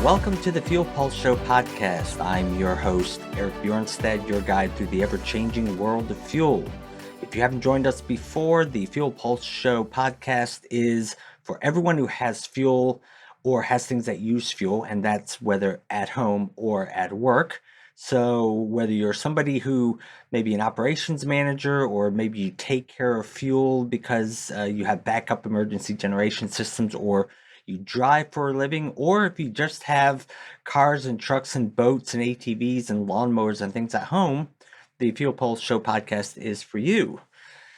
Welcome to the Fuel Pulse Show podcast. I'm your host, Eric Bjornstad, your guide through the ever-changing world of fuel. If you haven't joined us before, the Fuel Pulse Show podcast is for everyone who has fuel or has things that use fuel, and that's whether at home or at work. So whether you're somebody who maybe an operations manager, or maybe you take care of fuel because you have backup emergency generation systems, or you drive for a living, or if you just have cars and trucks and boats and ATVs and lawnmowers and things at home, the Fuel Pulse Show podcast is for you.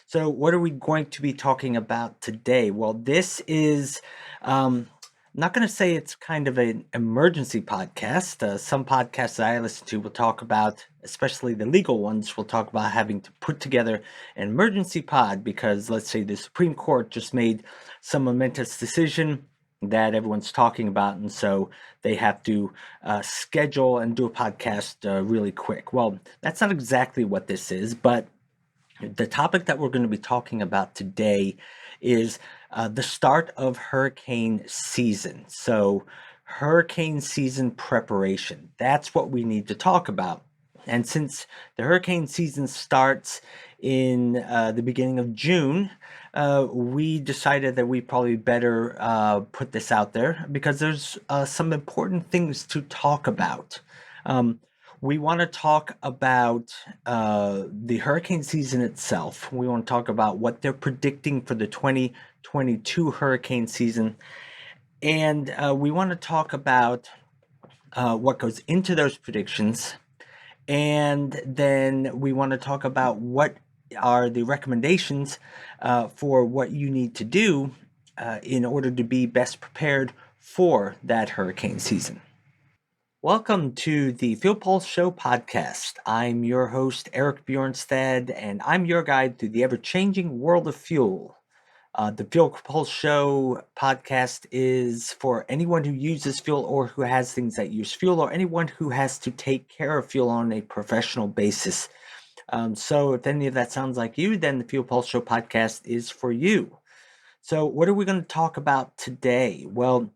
So what are we going to be talking about today? Well, this is not going to say it's kind of an emergency podcast. Some podcasts that I listen to will talk about, especially the legal ones, will talk about having to put together an emergency pod because, let's say, the Supreme Court just made some momentous decision that everyone's talking about, and so they have to schedule and do a podcast really quick. Well, that's not exactly what this is, but the topic that we're going to be talking about today is the start of hurricane season. So hurricane season preparation, that's what we need to talk about. And since the hurricane season starts in the beginning of June, we decided that we probably better put this out there because there's some important things to talk about. We want to talk about the hurricane season itself. We want to talk about what they're predicting for the 2022 hurricane season. And we want to talk about what goes into those predictions. And then we want to talk about what are the recommendations for what you need to do in order to be best prepared for that hurricane season. Welcome to the Fuel Pulse Show podcast. I'm your host, Eric Bjornstad, and I'm your guide through the ever-changing world of fuel. The Fuel Pulse Show podcast is for anyone who uses fuel or who has things that use fuel, or anyone who has to take care of fuel on a professional basis. So if any of that sounds like you, then the Fuel Pulse Show podcast is for you. So what are we going to talk about today? Well,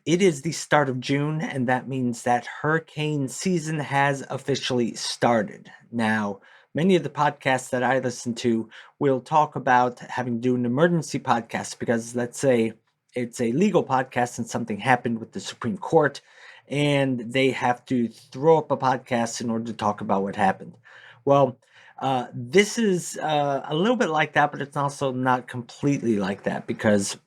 it is the start of June, and that means that hurricane season has officially started. Now, many of the podcasts that I listen to will talk about having to do an emergency podcast because, let's say, it's a legal podcast and something happened with the Supreme Court, and they have to throw up a podcast in order to talk about what happened. Well, this is a little bit like that, but it's also not completely like that because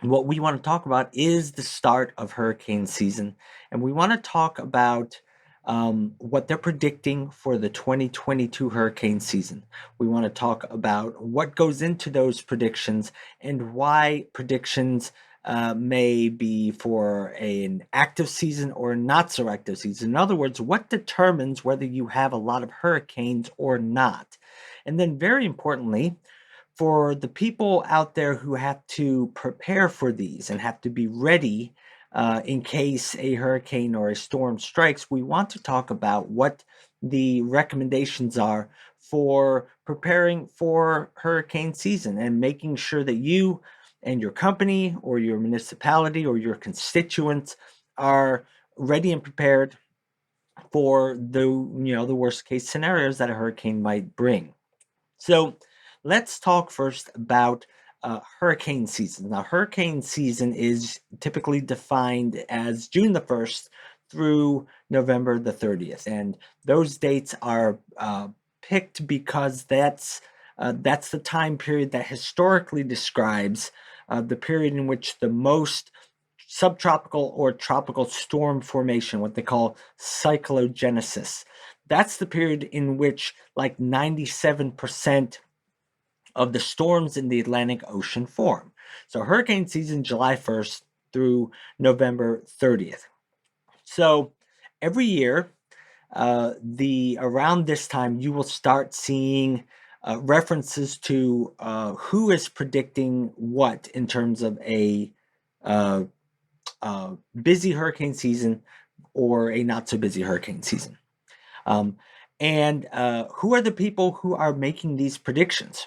what we want to talk about is the start of hurricane season, and we want to talk about what they're predicting for the 2022 hurricane season. We want to talk about what goes into those predictions and why predictions may be for an active season or not so active season. In other words, what determines whether you have a lot of hurricanes or not. And then very importantly, for the people out there who have to prepare for these and have to be ready in case a hurricane or a storm strikes, we want to talk about what the recommendations are for preparing for hurricane season and making sure that you and your company or your municipality or your constituents are ready and prepared for the worst case scenarios that a hurricane might bring. So let's talk first about hurricane season. Now, hurricane season is typically defined as June the 1st through November the 30th. And those dates are picked because that's the time period that historically describes the period in which the most subtropical or tropical storm formation, what they call cyclogenesis. That's the period in which like 97% of the storms in the Atlantic Ocean form. So hurricane season, July 1st through November 30th. So every year, around this time, you will start seeing references to who is predicting what in terms of a busy hurricane season or a not so busy hurricane season. And who are the people who are making these predictions?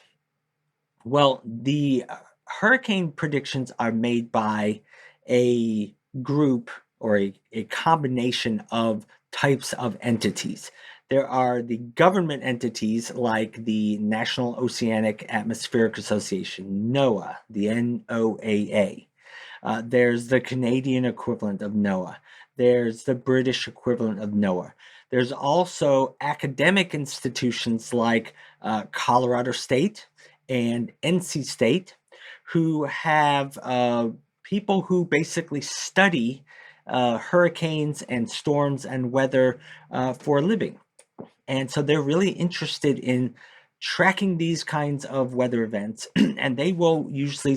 Well, the hurricane predictions are made by a group or a combination of types of entities. There are the government entities like the National Oceanic Atmospheric Association, NOAA, the NOAA. There's the Canadian equivalent of NOAA. There's the British equivalent of NOAA. There's also academic institutions like Colorado State and NC State who have people who basically study hurricanes and storms and weather for a living. And so they're really interested in tracking these kinds of weather events, and they will usually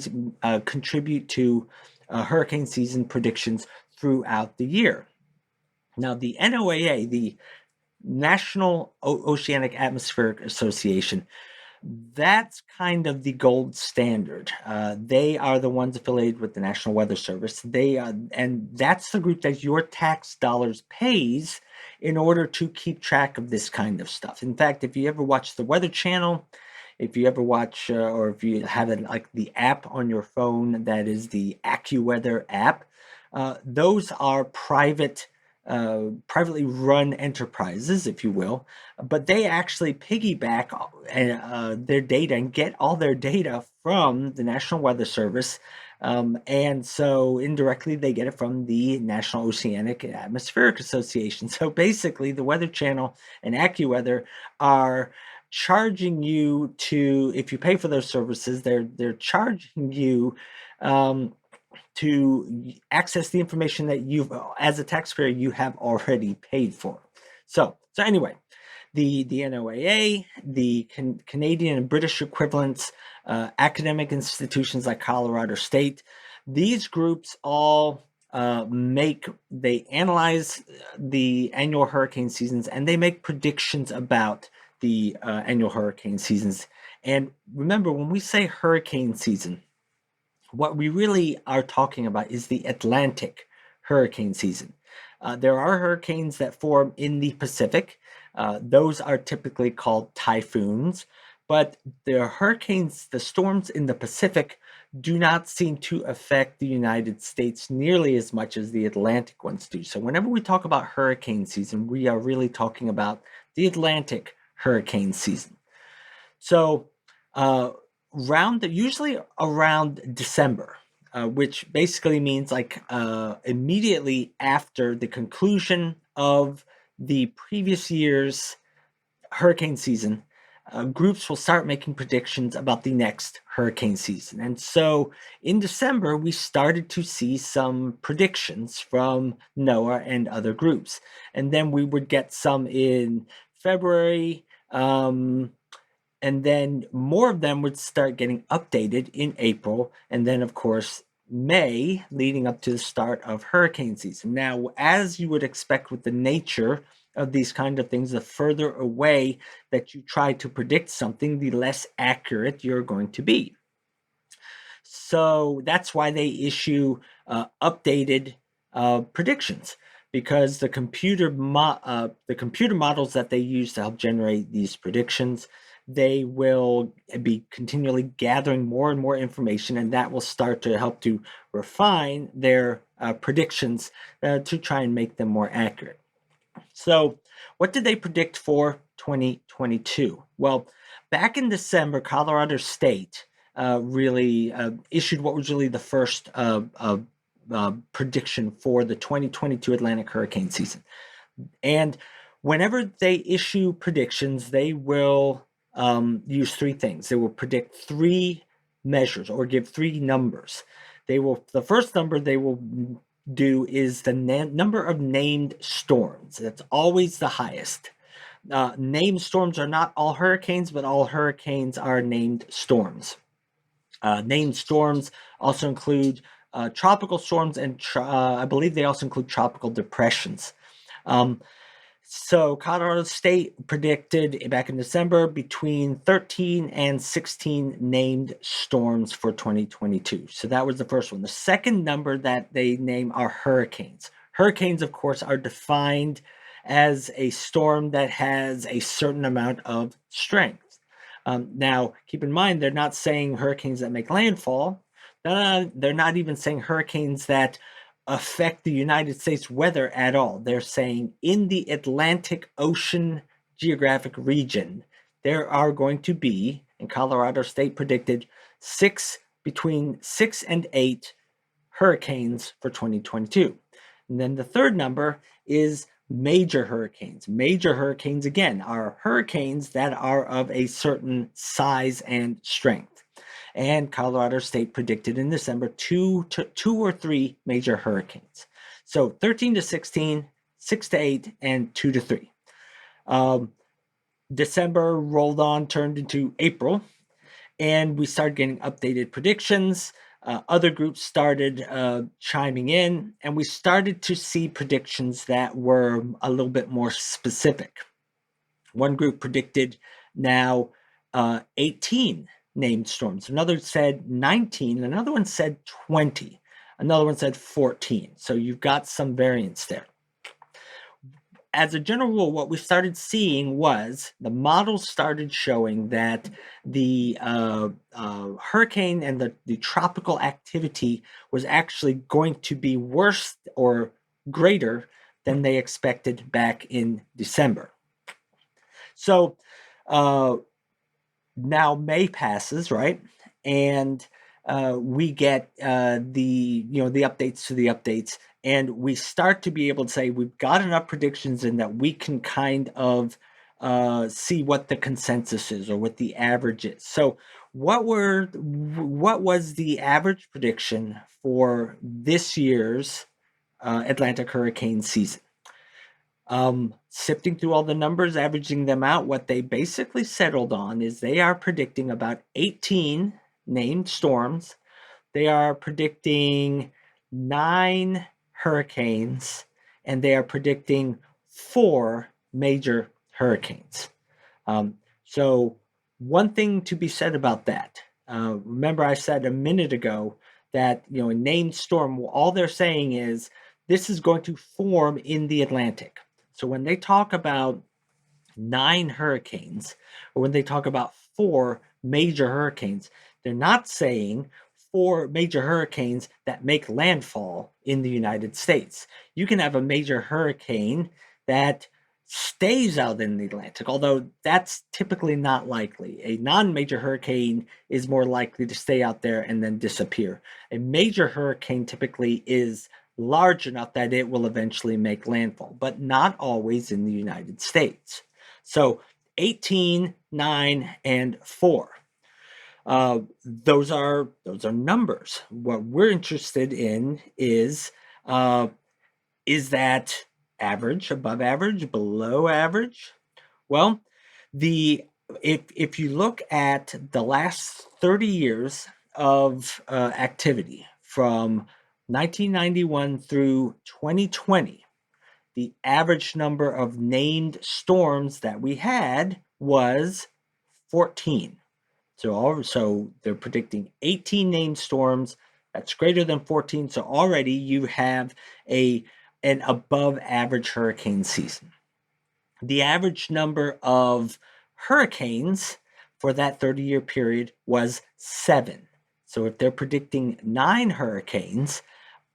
contribute to hurricane season predictions throughout the year. Now, the NOAA, the National Oceanic Atmospheric Association, that's kind of the gold standard. They are the ones affiliated with the National Weather Service. And that's the group that your tax dollars pays in order to keep track of this kind of stuff. In fact, if you ever watch the Weather Channel, if you ever watch or if you have it like the app on your phone that is the AccuWeather app, those are privately run enterprises, if you will, but they actually piggyback their data and get all their data from the National Weather Service. And so indirectly, they get it from the National Oceanic and Atmospheric Association. So basically, the Weather Channel and AccuWeather are charging you to, if you pay for those services, they're charging you to access the information that you've, as a taxpayer, you have already paid for. So anyway, the NOAA, the Canadian and British equivalents, academic institutions like Colorado State, these groups all they analyze the annual hurricane seasons and they make predictions about the annual hurricane seasons. And remember, when we say hurricane season, what we really are talking about is the Atlantic hurricane season. There are hurricanes that form in the Pacific. Those are typically called typhoons, but the hurricanes, the storms in the Pacific, do not seem to affect the United States nearly as much as the Atlantic ones do. So whenever we talk about hurricane season, we are really talking about the Atlantic hurricane season. So usually around December, which basically means like immediately after the conclusion of the previous year's hurricane season, groups will start making predictions about the next hurricane season. And so in December, we started to see some predictions from NOAA and other groups. And then we would get some in February. And then more of them would start getting updated in April, and then, of course, May, leading up to the start of hurricane season. Now, as you would expect with the nature of these kind of things, the further away that you try to predict something, the less accurate you're going to be. So that's why they issue updated predictions, because the computer models that they use to help generate these predictions, they will be continually gathering more and more information, and that will start to help to refine their predictions to try and make them more accurate. So what did they predict for 2022? Well, back in December, Colorado State really issued what was really the first prediction for the 2022 Atlantic hurricane season. And whenever they issue predictions, they will use three things. They will predict three measures or give three numbers. The first number they will do is the number of named storms. That's always the highest. Named storms are not all hurricanes, but all hurricanes are named storms. Named storms also include tropical storms, and I believe they also include tropical depressions. So Colorado State predicted back in December between 13 and 16 named storms for 2022. So that was the first one. The second number that they name are hurricanes. Hurricanes, of course, are defined as a storm that has a certain amount of strength. Now, keep in mind, they're not saying hurricanes that make landfall. They're not even saying hurricanes that affect the United States weather at all. They're saying in the Atlantic Ocean geographic region, there are going to be, in Colorado State predicted, between 6 and 8 hurricanes for 2022. And then the third number is major hurricanes. Major hurricanes, again, are hurricanes that are of a certain size and strength. And Colorado State predicted in December two or three major hurricanes. So 13 to 16, 6 to 8, and 2 to 3. December rolled on, turned into April, and we started getting updated predictions. Other groups started chiming in, and we started to see predictions that were a little bit more specific. One group predicted now 18 named storms. Another said 19. Another one said 20. Another one said 14. So you've got some variance there. As a general rule, what we started seeing was the models started showing that the hurricane and the tropical activity was actually going to be worse or greater than they expected back in December. So now May passes, right? And we get the updates to the updates, and we start to be able to say we've got enough predictions in that we can kind of see what the consensus is or what the average is. So what was the average prediction for this year's Atlantic hurricane season? Sifting through all the numbers, averaging them out, what they basically settled on is they are predicting about 18 named storms. They are predicting 9 hurricanes, and they are predicting 4 major hurricanes. So one thing to be said about that, remember I said a minute ago that a named storm, all they're saying is this is going to form in the Atlantic. So when they talk about 9 hurricanes, or when they talk about 4 major hurricanes, they're not saying 4 major hurricanes that make landfall in the United States. You can have a major hurricane that stays out in the Atlantic, although that's typically not likely. A non-major hurricane is more likely to stay out there and then disappear. A major hurricane typically is large enough that it will eventually make landfall, but not always in the United States. So 18, 9, and 4. Those are numbers. What we're interested in is that average, above average, below average? Well, if you look at the last 30 years of activity from 1991 through 2020, the average number of named storms that we had was 14. So they're predicting 18 named storms. That's greater than 14. So already you have an above average hurricane season. The average number of hurricanes for that 30-year period was 7. So if they're predicting 9 hurricanes,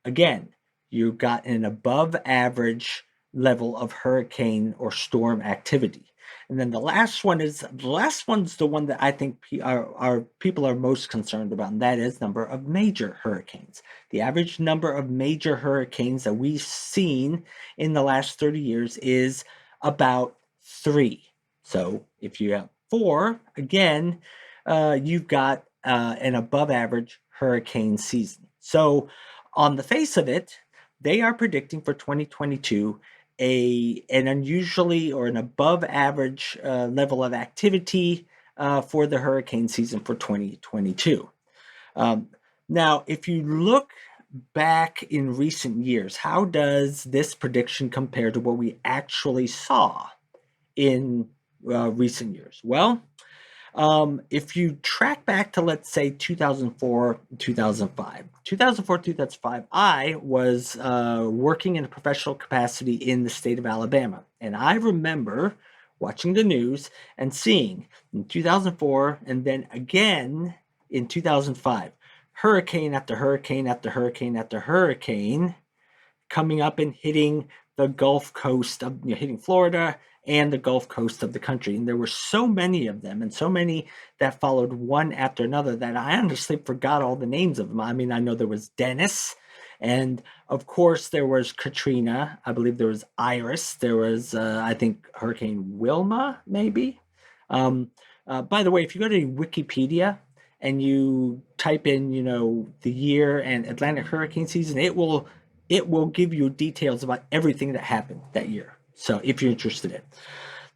again, you've got an above average level of hurricane or storm activity. And then the last one's the one that I think our people are most concerned about, and that is number of major hurricanes. The average number of major hurricanes that we've seen in the last 30 years is about 3. So if you have 4, again, you've got an above average hurricane season. So on the face of it, they are predicting for 2022 an unusually or an above average level of activity for the hurricane season for 2022. Now, if you look back in recent years, how does this prediction compare to what we actually saw in recent years? Well, if you track back to, let's say, 2004, 2005, I was working in a professional capacity in the state of Alabama. And I remember watching the news and seeing in 2004 and then again in 2005, hurricane after hurricane after hurricane after hurricane coming up and hitting the Gulf Coast of, hitting Florida and the Gulf Coast of the country. And there were so many of them and so many that followed one after another that I honestly forgot all the names of them. I mean, I know there was Dennis, and of course there was Katrina. I believe there was Iris. There was, I think, Hurricane Wilma, maybe. Um, by the way, if you go to Wikipedia and you type in, the year and Atlantic hurricane season, it will give you details about everything that happened that year. So if you're interested in.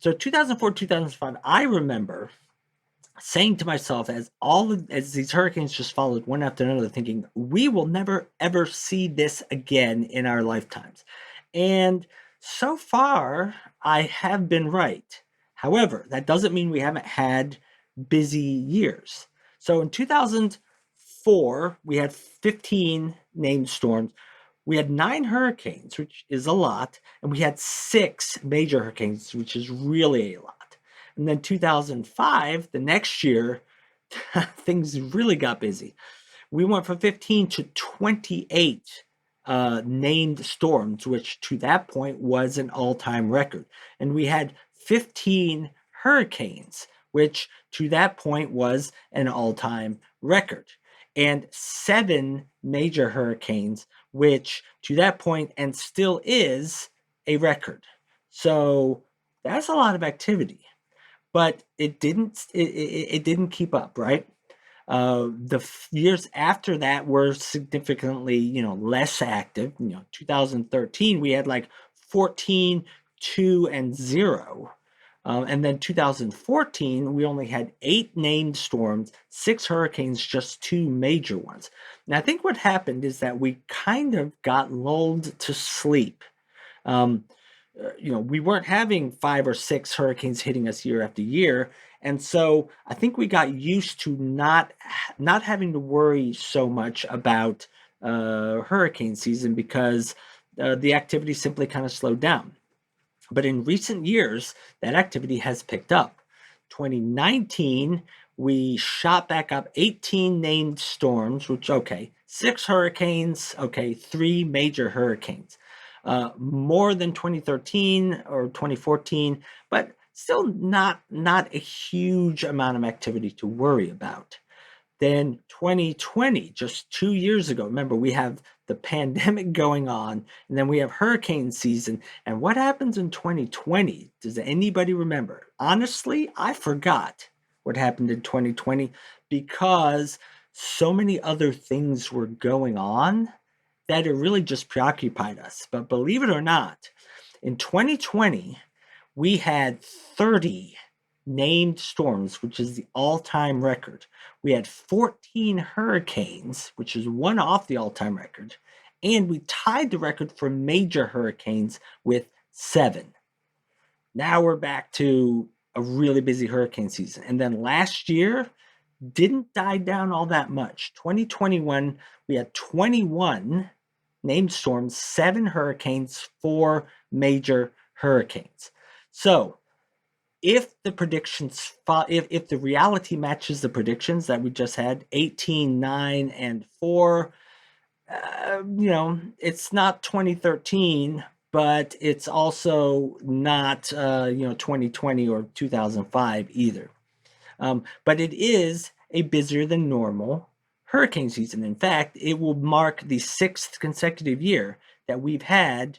So 2004, 2005, I remember saying to myself as these hurricanes just followed one after another, thinking we will never ever see this again in our lifetimes. And so far, I have been right. However, that doesn't mean we haven't had busy years. So in 2004, we had 15 named storms. We had 9 hurricanes, which is a lot, and we had 6 major hurricanes, which is really a lot. And then 2005, the next year, things really got busy. We went from 15 to 28 named storms, which to that point was an all-time record. And we had 15 hurricanes, which to that point was an all-time record. And 7 major hurricanes, which to that point and still is a record. So that's a lot of activity, but it didn't keep up, right? The years after that were significantly, less active. 2013 we had like 14, 2, and 0. And then 2014 we only had 8 named storms, 6 hurricanes, just 2 major ones. And I think what happened is that we kind of got lulled to sleep. Um, we weren't having 5 or 6 hurricanes hitting us year after year, and so I think we got used to not having to worry so much about hurricane season because the activity simply kind of slowed down. But in recent years, that activity has picked up. 2019, we shot back up 18 named storms, which, okay, 6 hurricanes, okay, 3 major hurricanes. More than 2013 or 2014, but still not a huge amount of activity to worry about. Then 2020, just 2 years ago, remember we have the pandemic going on, and then we have hurricane season. And what happens in 2020? Does anybody remember? Honestly, I forgot what happened in 2020 because so many other things were going on that it really just preoccupied us. But believe it or not, in 2020, we had 30 named storms, which is the all-time record. We had 14 hurricanes, which is one off the all-time record, and we tied the record for major hurricanes with 7. Now we're back to a really busy hurricane season. And then last year didn't die down all that much. 2021, we had 21 named storms, 7 hurricanes, 4 major hurricanes. So if the predictions, if the reality matches the predictions that we just had, 18, 9, and 4, it's not 2013, but it's also not, 2020 or 2005 either. But it is a busier than normal hurricane season. In fact, it will mark the 6th consecutive year that we've had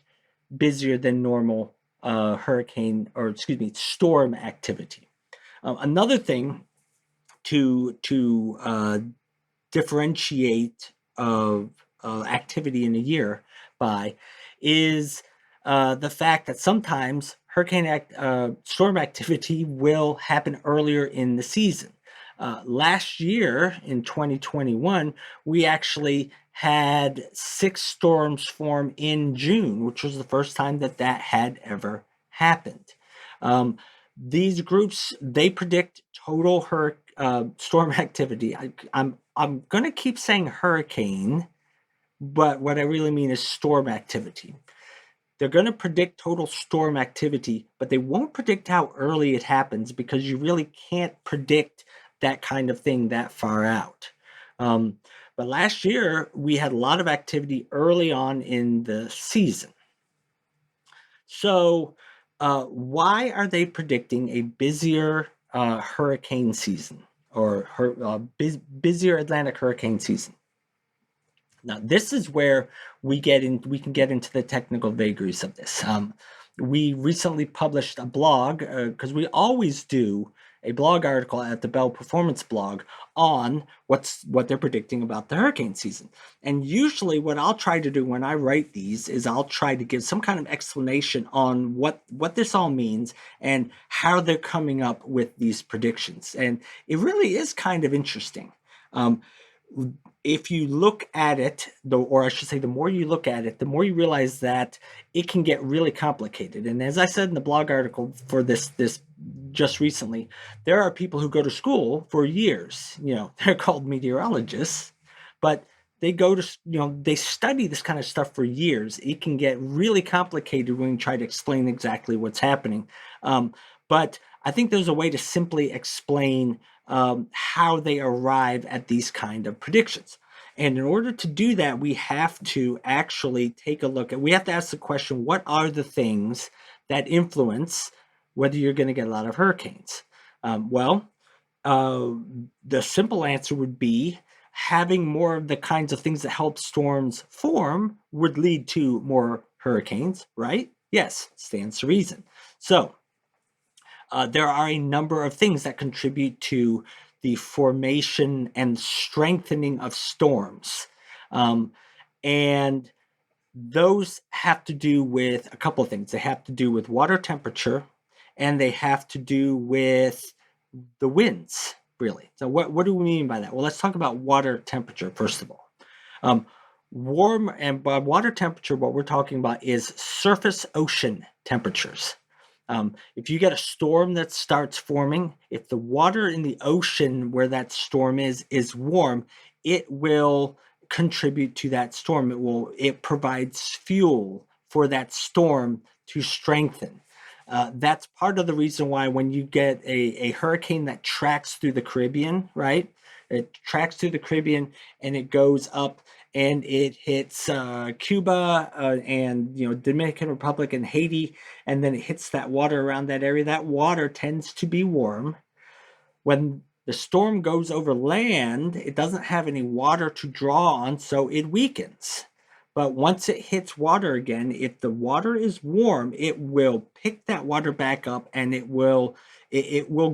busier than normal storm activity. Another thing to differentiate of activity in a year by is the fact that sometimes storm activity will happen earlier in the season. Last year in 2021, we actually had 6 storms form in June, which was the first time that had ever happened. These groups, they predict total storm activity. I'm going to keep saying hurricane, but what I really mean is storm activity. They're going to predict total storm activity, but they won't predict how early it happens because you really can't predict that kind of thing that far out. But last year, we had a lot of activity early on in the season. So, why are they predicting a busier hurricane season or busier Atlantic hurricane season? Now, this is where we can get into the technical vagaries of this. We recently published a blog because we always do a blog article at the Bell Performance blog on what they're predicting about the hurricane season. And usually, what I'll try to do when I write these is I'll try to give some kind of explanation on what this all means and how they're coming up with these predictions. And it really is kind of interesting. Um, if you look at it, or I should say, the more you look at it, the more you realize that it can get really complicated. And as I said in the blog article for this just recently, there are people who go to school for years. They're called meteorologists, but they go to they study this kind of stuff for years. It can get really complicated when you try to explain exactly what's happening. But I think there's a way to simply explain how they arrive at these kind of predictions. And in order to do that, we have to actually take a look at, we have to ask the question, what are the things that influence whether you're going to get a lot of hurricanes? The simple answer would be having more of the kinds of things that help storms form would lead to more hurricanes, right? Yes, stands to reason. So, there are a number of things that contribute to the formation and strengthening of storms. And those have to do with a couple of things. They have to do with water temperature, and they have to do with the winds, really. So what do we mean by that? Well, let's talk about water temperature, first of all. Warm, and by water temperature, what we're talking about is surface ocean temperatures. If you get a storm that starts forming, if the water in the ocean where that storm is warm, it will contribute to that storm. It provides fuel for that storm to strengthen. That's part of the reason why when you get a hurricane that tracks through the Caribbean, right? It tracks through the Caribbean and it goes up and it hits Cuba and Dominican Republic and Haiti, and then it hits that water around that area. That water tends to be warm. When the storm goes over land, it doesn't have any water to draw on, so it weakens. But once it hits water again, if the water is warm, it will pick that water back up and it will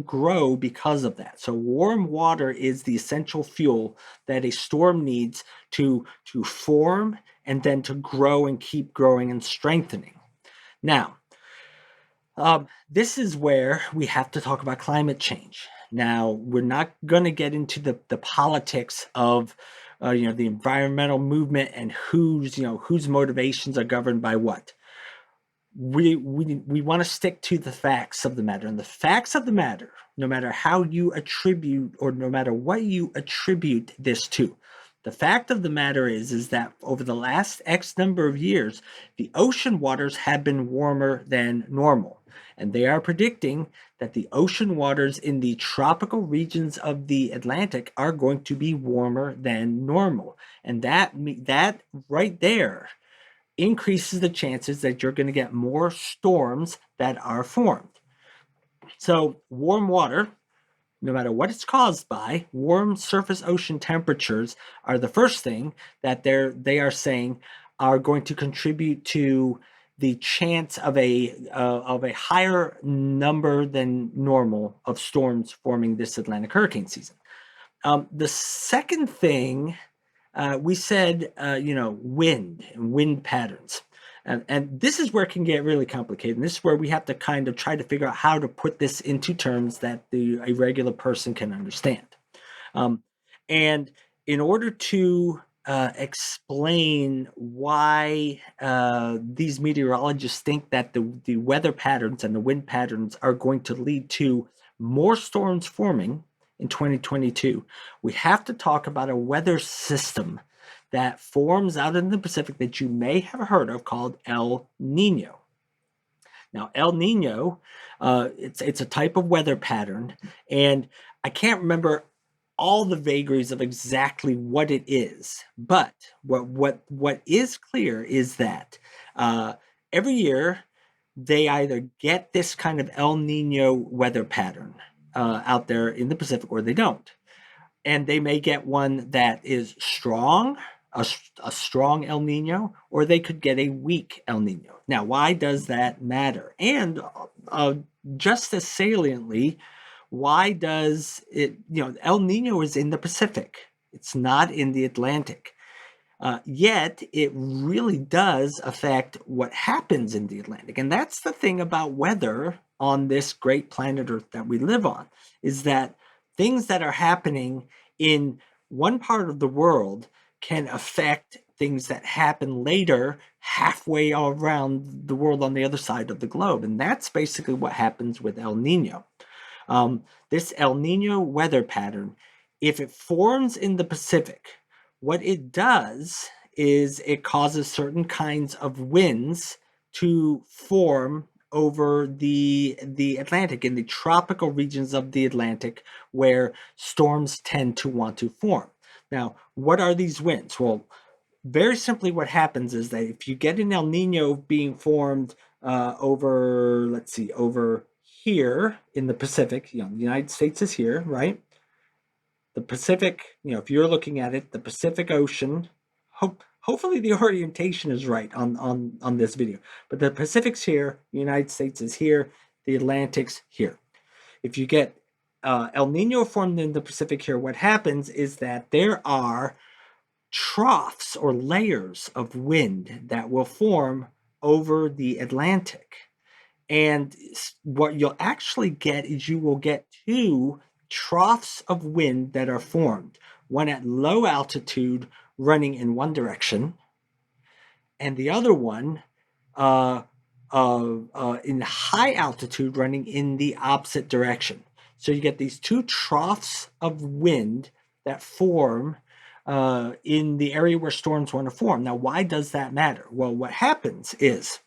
grow because of that. So warm water is the essential fuel that a storm needs to form and then to grow and keep growing and strengthening. Now, this is where we have to talk about climate change. Now, we're not going to get into the politics of the environmental movement and whose motivations are governed by what. We want to stick to the facts of the matter. And the facts of the matter, no matter how you attribute or no matter what you attribute this to, the fact of the matter is that over the last X number of years, the ocean waters have been warmer than normal. And they are predicting that the ocean waters in the tropical regions of the Atlantic are going to be warmer than normal. And that right there increases the chances that you're going to get more storms that are formed. So warm water, no matter what it's caused by, warm surface ocean temperatures are the first thing that they are saying are going to contribute to the chance of a higher number than normal of storms forming this Atlantic hurricane season. The second thing we said, wind patterns. And this is where it can get really complicated. And this is where we have to kind of try to figure out how to put this into terms that a regular person can understand. And in order to explain why these meteorologists think that the weather patterns and the wind patterns are going to lead to more storms forming in 2022, we have to talk about a weather system that forms out in the Pacific that you may have heard of called El Nino. Now, El Nino, it's a type of weather pattern, and I can't remember all the vagaries of exactly what it is. But what is clear is that uh, every year they either get this kind of El Nino weather pattern out there in the Pacific, or they don't. And they may get one that is strong, a strong El Nino, or they could get a weak El Nino. Now, why does that matter? And uh, just as saliently, why does it, El Nino is in the Pacific, it's not in the Atlantic. Yet it really does affect what happens in the Atlantic. And that's the thing about weather on this great planet Earth that we live on, is that things that are happening in one part of the world can affect things that happen later halfway around the world on the other side of the globe. And that's basically what happens with El Nino. This El Nino weather pattern, if it forms in the Pacific, what it does is it causes certain kinds of winds to form over the Atlantic, in the tropical regions of the Atlantic, where storms tend to want to form. Now, what are these winds? Well, very simply, what happens is that if you get an El Nino being formed over, let's see, over here in the Pacific, the United States is here, right? The Pacific, if you're looking at it, the Pacific Ocean, hopefully the orientation is right on this video, but the Pacific's here, the United States is here, the Atlantic's here. If you get El Nino formed in the Pacific here, what happens is that there are troughs or layers of wind that will form over the Atlantic. And what you'll actually get is you will get two troughs of wind that are formed, one at low altitude running in one direction, and the other one in high altitude running in the opposite direction. So you get these two troughs of wind that form in the area where storms want to form. Now, why does that matter? Well, what happens is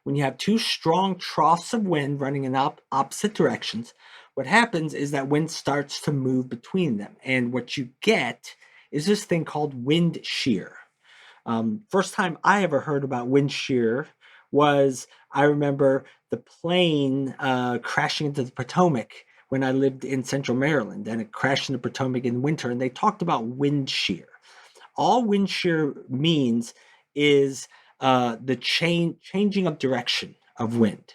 when you have two strong troughs of wind running in opposite directions, what happens is that wind starts to move between them. And what you get is this thing called wind shear. First time I ever heard about wind shear was, I remember the plane crashing into the Potomac when I lived in Central Maryland, and it crashed into Potomac in winter, and they talked about wind shear. All wind shear means is the changing of direction of wind.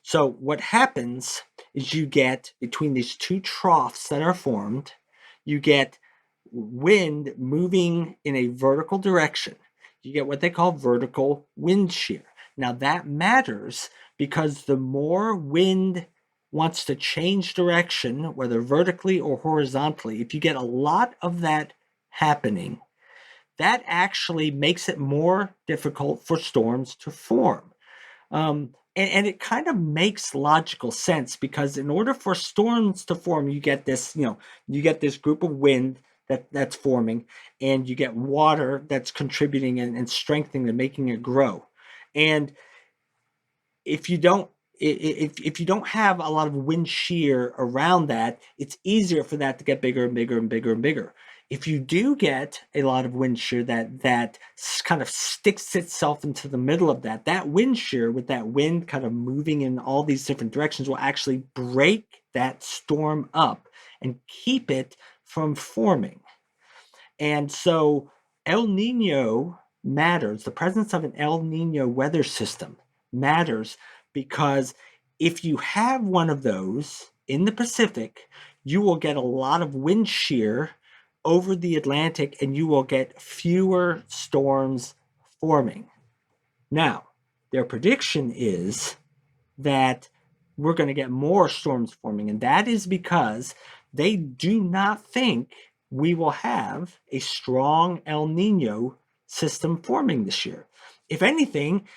So what happens is you get, between these two troughs that are formed, you get wind moving in a vertical direction. You get what they call vertical wind shear. Now that matters because the more wind wants to change direction, whether vertically or horizontally, if you get a lot of that happening, that actually makes it more difficult for storms to form. And it kind of makes logical sense, because in order for storms to form, you get this, you get this group of wind that's forming, and you get water that's contributing and strengthening and making it grow. And if you don't if you don't have a lot of wind shear around that, it's easier for that to get bigger and bigger and bigger and bigger. If you do get a lot of wind shear that kind of sticks itself into the middle of that wind shear, with that wind kind of moving in all these different directions, will actually break that storm up and keep it from forming. And so El Nino matters. The presence of an El Nino weather system matters, because if you have one of those in the Pacific, you will get a lot of wind shear over the Atlantic, and you will get fewer storms forming. Now, their prediction is that we're going to get more storms forming, and that is because they do not think we will have a strong El Nino system forming this year. If anything,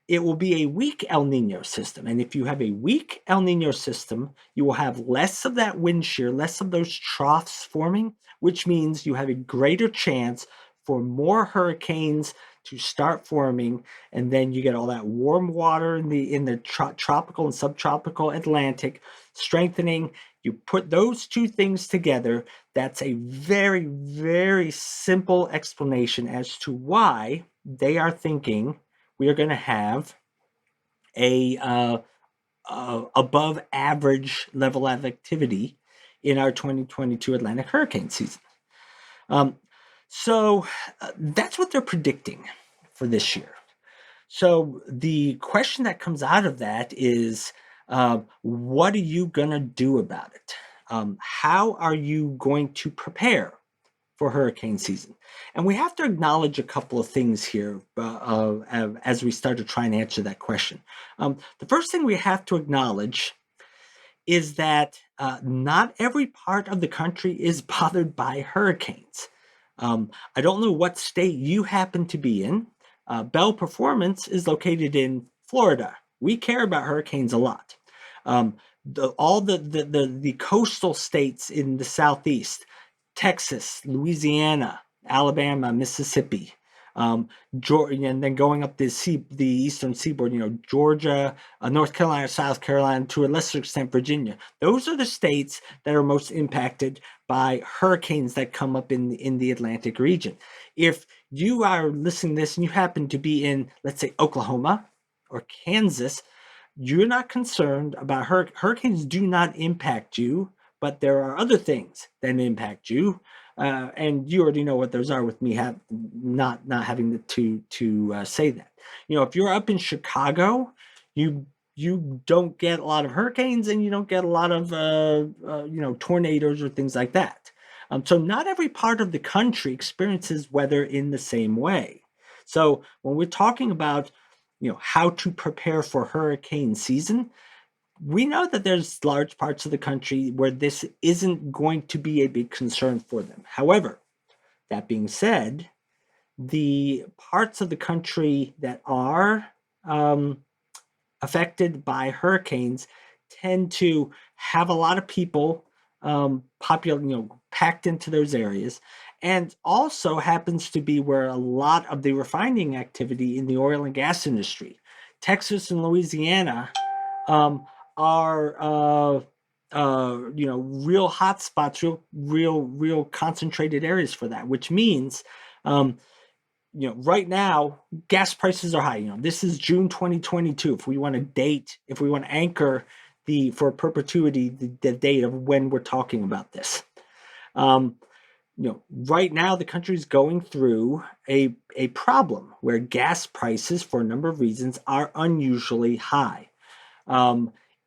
it will be a weak El Nino system. And if you have a weak El Nino system, you will have less of that wind shear, less of those troughs forming, which means you have a greater chance for more hurricanes to start forming, and then you get all that warm water in the tropical and subtropical Atlantic strengthening. You put those two things together. That's a very, very simple explanation as to why they are thinking we are going to have a above average level of activity in our 2022 Atlantic hurricane season. Um, so that's what they're predicting for this year. So the question that comes out of that is, what are you going to do about it? How are you going to prepare for hurricane season? And we have to acknowledge a couple of things here as we start to try and answer that question. The first thing we have to acknowledge is that not every part of the country is bothered by hurricanes. I don't know what state you happen to be in. Bell Performance is located in Florida. We care about hurricanes a lot. All the coastal states in the Southeast, Texas, Louisiana, Alabama, Mississippi, Georgia, and then going up the eastern seaboard, Georgia, North Carolina, South Carolina, to a lesser extent, Virginia. Those are the states that are most impacted by hurricanes that come up in the Atlantic region. If you are listening to this and you happen to be in, let's say, Oklahoma or Kansas, you're not concerned about hurricanes. Do not impact you, but there are other things that impact you. And you already know what those are with me not having to say that. If you're up in Chicago, you don't get a lot of hurricanes, and you don't get a lot of tornadoes or things like that. So not every part of the country experiences weather in the same way. So when we're talking about how to prepare for hurricane season, we know that there's large parts of the country where this isn't going to be a big concern for them. However, that being said, the parts of the country that are affected by hurricanes tend to have a lot of people packed into those areas, and also happens to be where a lot of the refining activity in the oil and gas industry. Texas and Louisiana are real hot spots, real concentrated areas for that, which means right now gas prices are high. This is June 2022. If we want to anchor for perpetuity the date of when we're talking about this, right now the country is going through a problem where gas prices, for a number of reasons, are unusually high.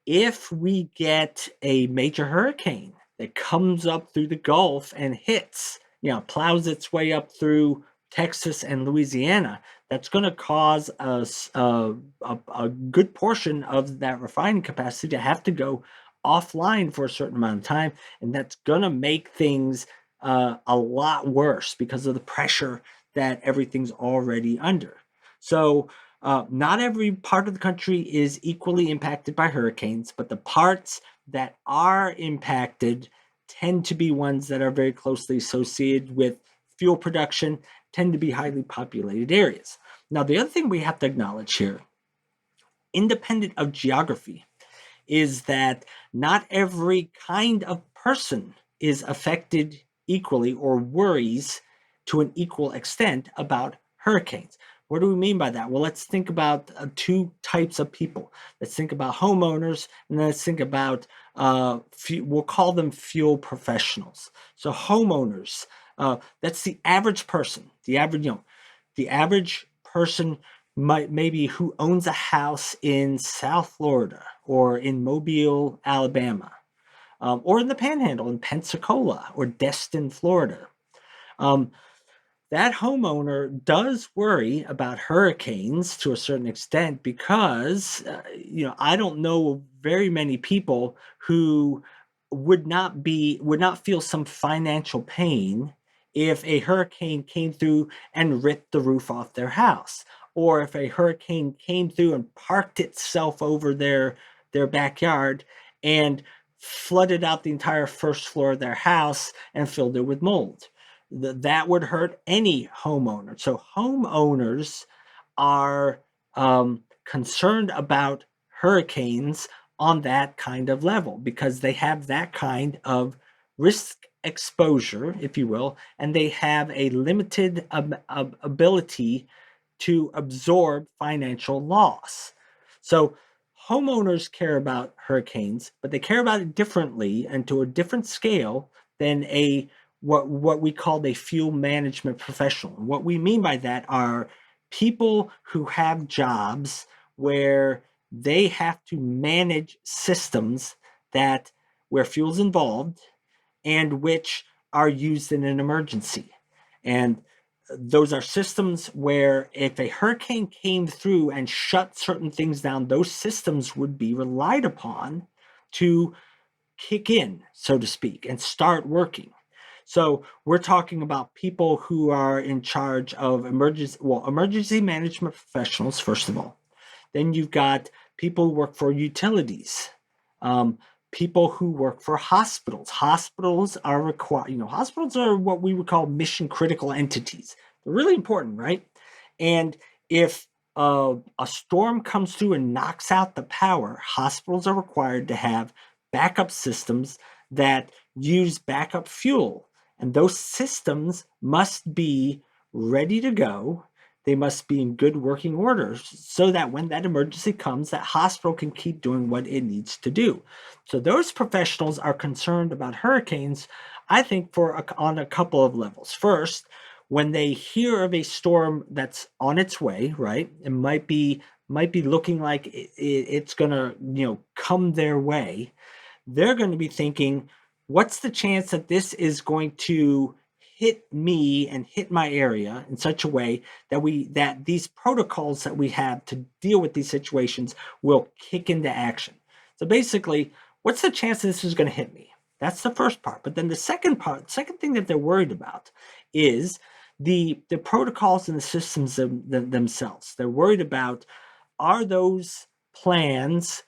If we get a major hurricane that comes up through the Gulf and hits, plows its way up through Texas and Louisiana, that's going to cause us a good portion of that refining capacity to have to go offline for a certain amount of time, and that's going to make things a lot worse because of the pressure that everything's already under. So not every part of the country is equally impacted by hurricanes, but the parts that are impacted tend to be ones that are very closely associated with fuel production, tend to be highly populated areas. Now, the other thing we have to acknowledge here, independent of geography, is that not every kind of person is affected equally or worries to an equal extent about hurricanes. What do we mean by that? Well, let's think about two types of people. Let's think about homeowners, and then let's think about, we'll call them fuel professionals. So homeowners, that's the average person, the average person maybe who owns a house in South Florida or in Mobile, Alabama, or in the Panhandle in Pensacola or Destin, Florida. That homeowner does worry about hurricanes to a certain extent because, I don't know very many people who would not feel some financial pain if a hurricane came through and ripped the roof off their house, or if a hurricane came through and parked itself over their backyard and flooded out the entire first floor of their house and filled it with mold. that would hurt any homeowner. So homeowners are concerned about hurricanes on that kind of level because they have that kind of risk exposure, if you will, and they have a limited ability to absorb financial loss. So homeowners care about hurricanes, but they care about it differently and to a different scale than a what we call a fuel management professional. What we mean by that are people who have jobs where they have to manage systems that where fuel's involved and which are used in an emergency. And those are systems where if a hurricane came through and shut certain things down, those systems would be relied upon to kick in, so to speak, and start working. So we're talking about people who are in charge of emergency management professionals, first of all. Then you've got people who work for utilities, um, people who work for hospitals. Hospitals are required, hospitals are what we would call mission critical entities. They're really important, right? And if a storm comes through and knocks out the power, hospitals are required to have backup systems that use backup fuel. And those systems must be ready to go. They must be in good working order so that when that emergency comes, that hospital can keep doing what it needs to do. So those professionals are concerned about hurricanes, I think, on a couple of levels. First, when they hear of a storm that's on its way, right? It might be looking like it's going to, come their way. They're going to be thinking, what's the chance that this is going to hit me and hit my area in such a way that these protocols that we have to deal with these situations will kick into action. So basically, what's the chance that this is going to hit me? That's the first part. But then the second thing that they're worried about is the protocols and the systems themselves. They're worried about, are those plans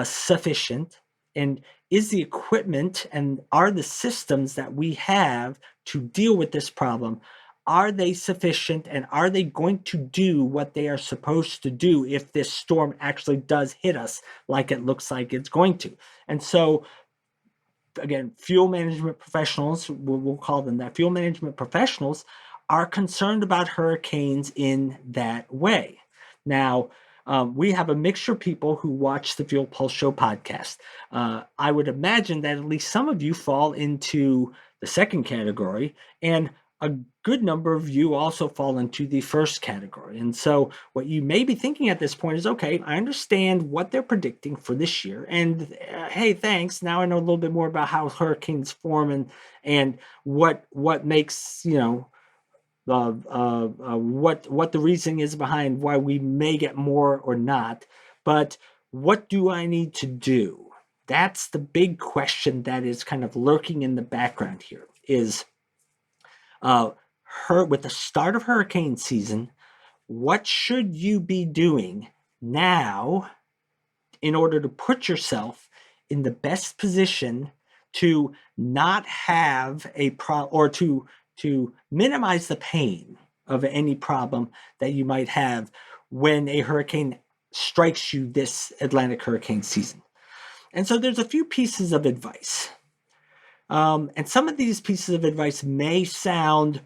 sufficient, and is the equipment and are the systems that we have to deal with this problem, are they sufficient, and are they going to do what they are supposed to do if this storm actually does hit us like it looks like it's going to? And so again, fuel management professionals, we'll call them that, fuel management professionals are concerned about hurricanes in that way. Now, we have a mixture of people who watch the Fuel Pulse Show podcast. I would imagine that at least some of you fall into the second category, and a good number of you also fall into the first category. And so what you may be thinking at this point is, okay, I understand what they're predicting for this year. And hey, thanks. Now I know a little bit more about how hurricanes form and what makes, what the reasoning is behind why we may get more or not. But what do I need to do? That's the big question that is kind of lurking in the background here is with the start of hurricane season, what should you be doing now in order to put yourself in the best position to not have a problem, or to minimize the pain of any problem that you might have when a hurricane strikes you this Atlantic hurricane season? And so there's a few pieces of advice. And some of these pieces of advice may sound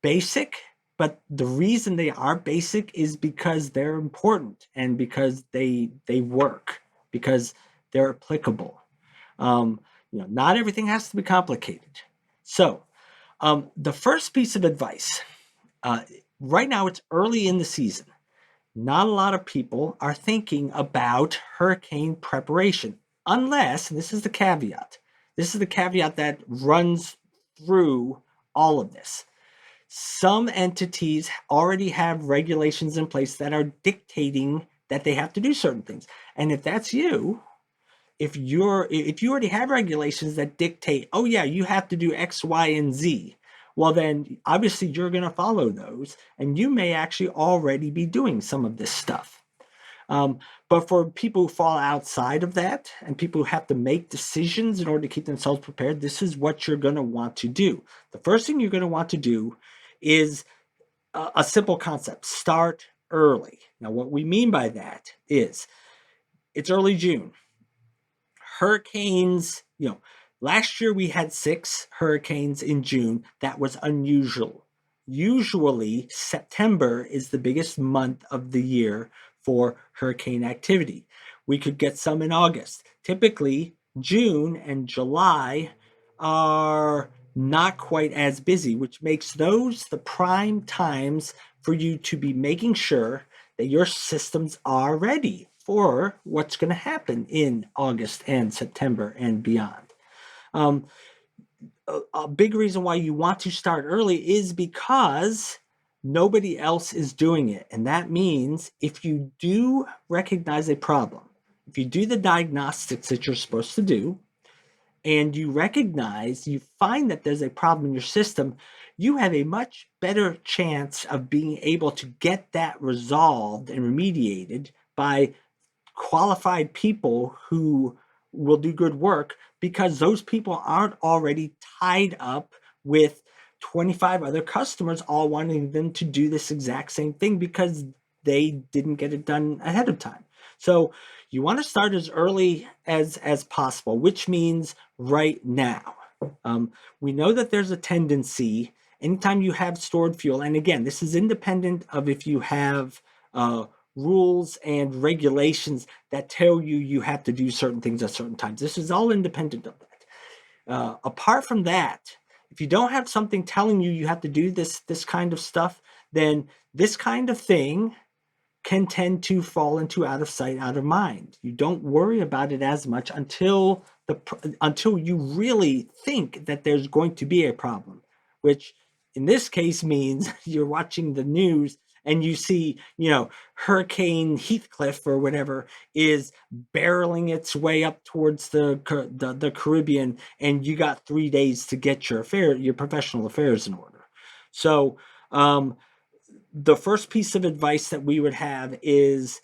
basic, but the reason they are basic is because they're important and because they work, because they're applicable. Not everything has to be complicated. So the first piece of advice, right now it's early in the season. Not a lot of people are thinking about hurricane preparation, unless, and this is the caveat that runs through all of this. Some entities already have regulations in place that are dictating that they have to do certain things. And if that's you, if you already have regulations that dictate, oh yeah, you have to do X, Y, and Z, well then obviously you're going to follow those, and you may actually already be doing some of this stuff. Um, but for people who fall outside of that and people who have to make decisions in order to keep themselves prepared, this is what you're going to want to do. The first thing you're going to want to do is a simple concept: start early. Now, what we mean by that is it's early June. Hurricanes, last year we had 6 hurricanes in June. That was unusual. Usually, September is the biggest month of the year for hurricane activity. We could get some in August. Typically, June and July are not quite as busy, which makes those the prime times for you to be making sure that your systems are ready for what's going to happen in August and September and beyond. Um, a big reason why you want to start early is because nobody else is doing it. And that means if you do recognize a problem, if you do the diagnostics that you're supposed to do, and you find that there's a problem in your system, you have a much better chance of being able to get that resolved and remediated by qualified people who will do good work, because those people aren't already tied up with 25 other customers all wanting them to do this exact same thing because they didn't get it done ahead of time. So you want to start as early as possible, which means right now. We know that there's a tendency anytime you have stored fuel, and again, this is independent of if you have rules and regulations that tell you have to do certain things at certain times. This is all independent of that. Apart from that, if you don't have something telling you have to do this kind of stuff, then this kind of thing can tend to fall into out of sight, out of mind. You don't worry about it as much until you really think that there's going to be a problem, which in this case means you're watching the news and you see, Hurricane Heathcliff or whatever is barreling its way up towards the Caribbean, and you got 3 days to get your professional affairs in order. So, the first piece of advice that we would have is,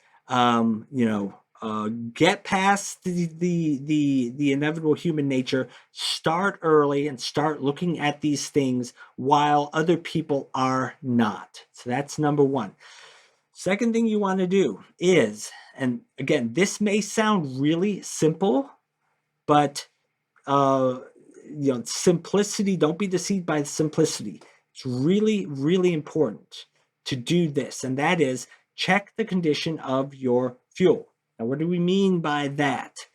get past the inevitable human nature. Start early and start looking at these things while other people are not. So that's number one. Second thing you want to do is, and again, this may sound really simple, but simplicity, don't be deceived by simplicity. It's really, really important to do this, and that is check the condition of your fuel. Now, what do we mean by that?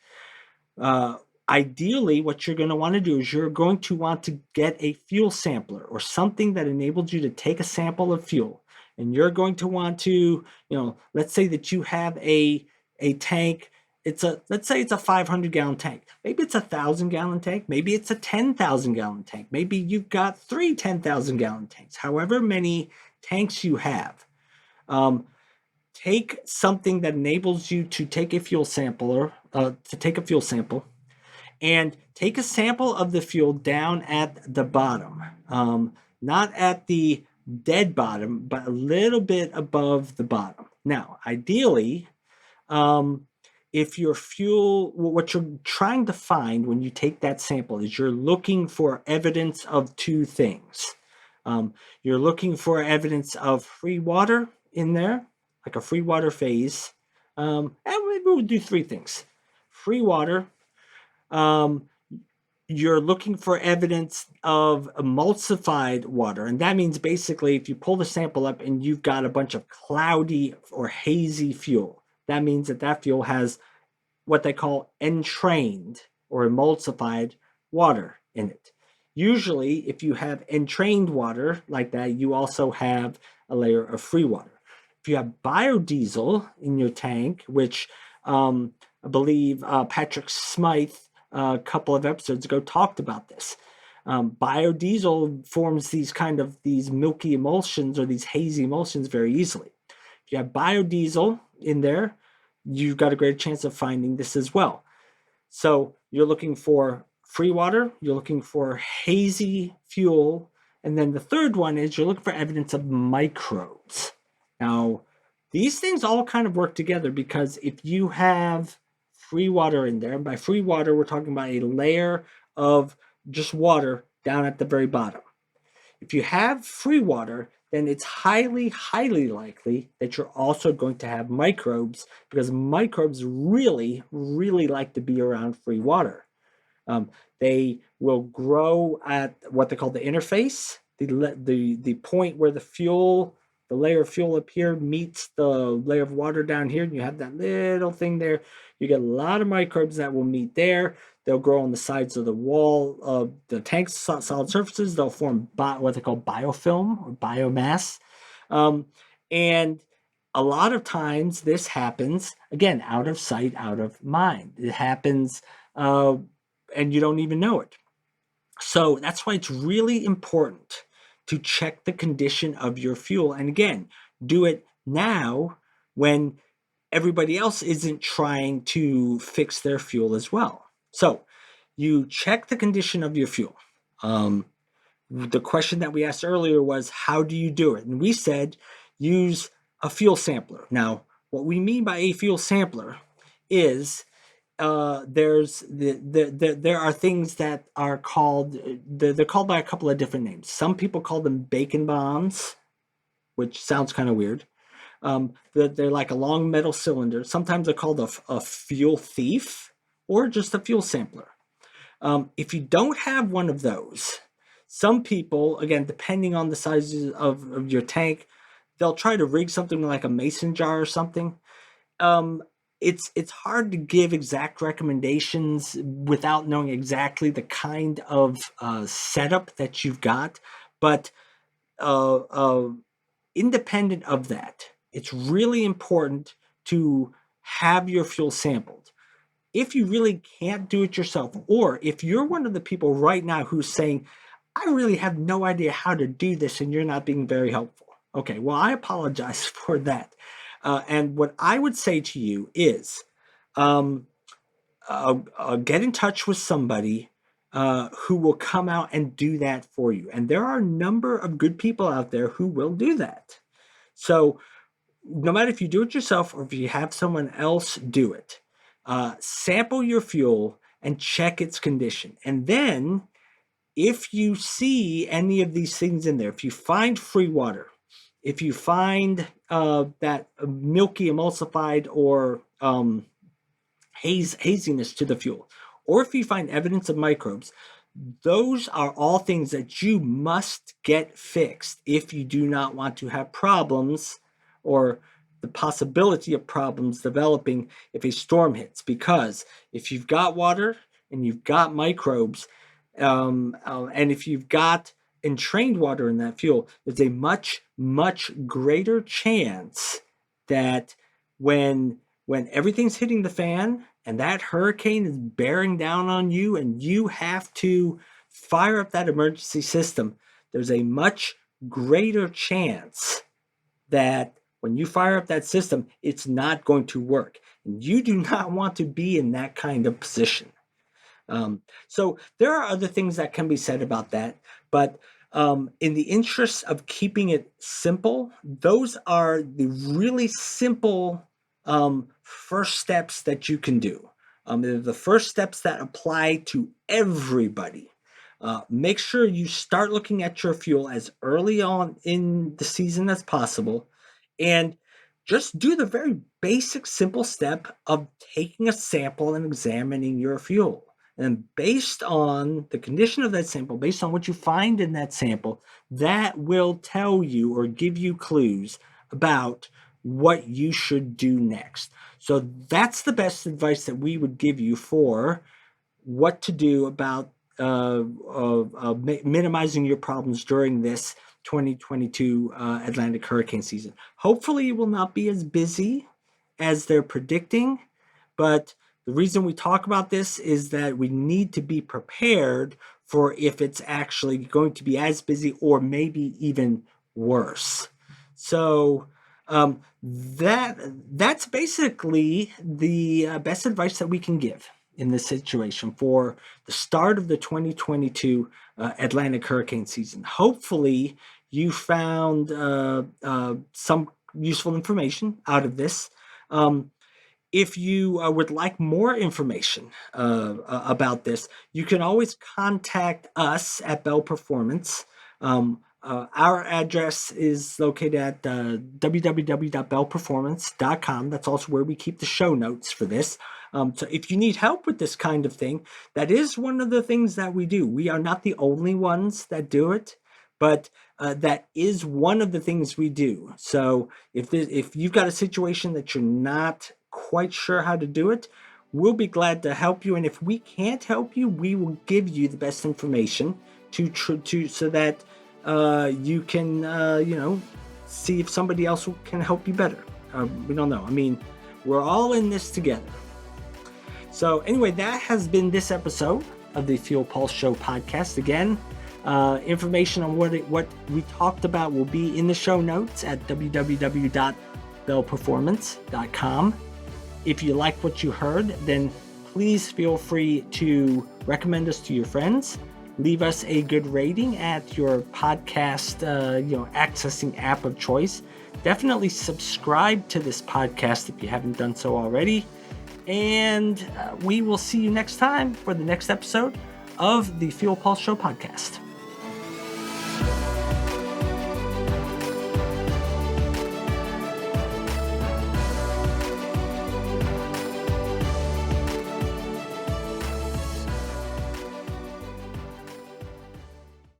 Ideally, what you're going to want to do is you're going to want to get a fuel sampler or something that enables you to take a sample of fuel. And you're going to want to, let's say that you have a tank. Let's say it's a 500-gallon tank. Maybe it's a 1,000-gallon tank. Maybe it's a 10,000-gallon tank. Maybe you've got 3 10,000-gallon tanks. However many tanks you have, take something that enables you to take a fuel sample, and take a sample of the fuel down at the bottom, not at the dead bottom, but a little bit above the bottom. Now, ideally, if your fuel, what you're trying to find when you take that sample is you're looking for evidence of 2 things. You're looking for evidence of free water in there, like a free water phase. And maybe we'll do 3 things. Free water. You're looking for evidence of emulsified water. And that means basically if you pull the sample up and you've got a bunch of cloudy or hazy fuel, that means that fuel has what they call entrained or emulsified water in it. Usually, if you have entrained water like that, you also have a layer of free water. If you have biodiesel in your tank, which I believe Patrick Smythe a couple of episodes ago talked about this. Biodiesel forms these milky emulsions or these hazy emulsions very easily. If you have biodiesel in there, you've got a great chance of finding this as well. So you're looking for free water, you're looking for hazy fuel, and then the third one is you're looking for evidence of microbes. Now, these things all kind of work together, because if you have free water in there, and by free water, we're talking about a layer of just water down at the very bottom. If you have free water, then it's highly, highly likely that you're also going to have microbes, because microbes really, really like to be around free water. Um, they will grow at what they call the interface, the point where the layer of fuel up here meets the layer of water down here, and you have that little thing there. You get a lot of microbes that will meet there. They'll grow on the sides of the wall of the tank's solid surfaces. They'll form what they call biofilm or biomass. Um, and a lot of times this happens, again, out of sight, out of mind. It happens uh, and you don't even know it. So that's why it's really important to check the condition of your fuel. And again, do it now when everybody else isn't trying to fix their fuel as well. So you check the condition of your fuel. The question that we asked earlier was, how do you do it? And we said, use a fuel sampler. Now, what we mean by a fuel sampler is there are things that are called, they're called by a couple of different names. Some people call them bacon bombs, which sounds kind of weird. They're like a long metal cylinder. Sometimes they're called a fuel thief or just a fuel sampler. If you don't have one of those, some people, again, depending on the size of your tank, they'll try to rig something like a mason jar or something. um, it's hard to give exact recommendations without knowing exactly the kind of setup that you've got. But uh, uh, independent of that, it's really important to have your fuel sampled. If you really can't do it yourself, or if you're one of the people right now who's saying, I really have no idea how to do this, and you're not being very helpful. Okay, well, I apologize for that. And what I would say to you is um, get in touch with somebody who will come out and do that for you. And there are a number of good people out there who will do that. So no matter if you do it yourself or if you have someone else do it, sample your fuel and check its condition. And then if you see any of these things in there, if you find free water, if you find that milky emulsified or haziness to the fuel, or if you find evidence of microbes, those are all things that you must get fixed if you do not want to have problems or the possibility of problems developing if a storm hits. Because if you've got water and you've got microbes, and if you've got entrained water in that fuel, there's a much, much greater chance that when everything's hitting the fan and that hurricane is bearing down on you and you have to fire up that emergency system, there's a much greater chance that when you fire up that system, it's not going to work. And you do not want to be in that kind of position. So there are other things that can be said about that, but in the interest of keeping it simple, those are the really simple first steps that you can do. They're the first steps that apply to everybody. Make sure you start looking at your fuel as early on in the season as possible, and just do the very basic, simple step of taking a sample and examining your fuel. And based on the condition of that sample, based on what you find in that sample, that will tell you or give you clues about what you should do next. So that's the best advice that we would give you for what to do about minimizing your problems during this 2022 Atlantic hurricane season. Hopefully, it will not be as busy as they're predicting, but the reason we talk about this is that we need to be prepared for if it's actually going to be as busy or maybe even worse. So that's basically the best advice that we can give in this situation for the start of the 2022 Atlantic hurricane season. Hopefully, you found some useful information out of this. If you would like more information about this, you can always contact us at Bell Performance. Our address is located at www.bellperformance.com. That's also where we keep the show notes for this. So if you need help with this kind of thing, that is one of the things that we do. We are not the only ones that do it, but that is one of the things we do. So if you've got a situation that you're not quite sure how to do it, we'll be glad to help you. And if we can't help you, we will give you the best information so that you can see if somebody else can help you better. We don't know. I mean, we're all in this together. So anyway, that has been this episode of the Fuel Pulse Show podcast. Again, information on what we talked about will be in the show notes at www.bellperformance.com. If you like what you heard, then please feel free to recommend us to your friends. Leave us a good rating at your podcast, accessing app of choice. Definitely subscribe to this podcast if you haven't done so already. And we will see you next time for the next episode of the Fuel Pulse Show podcast.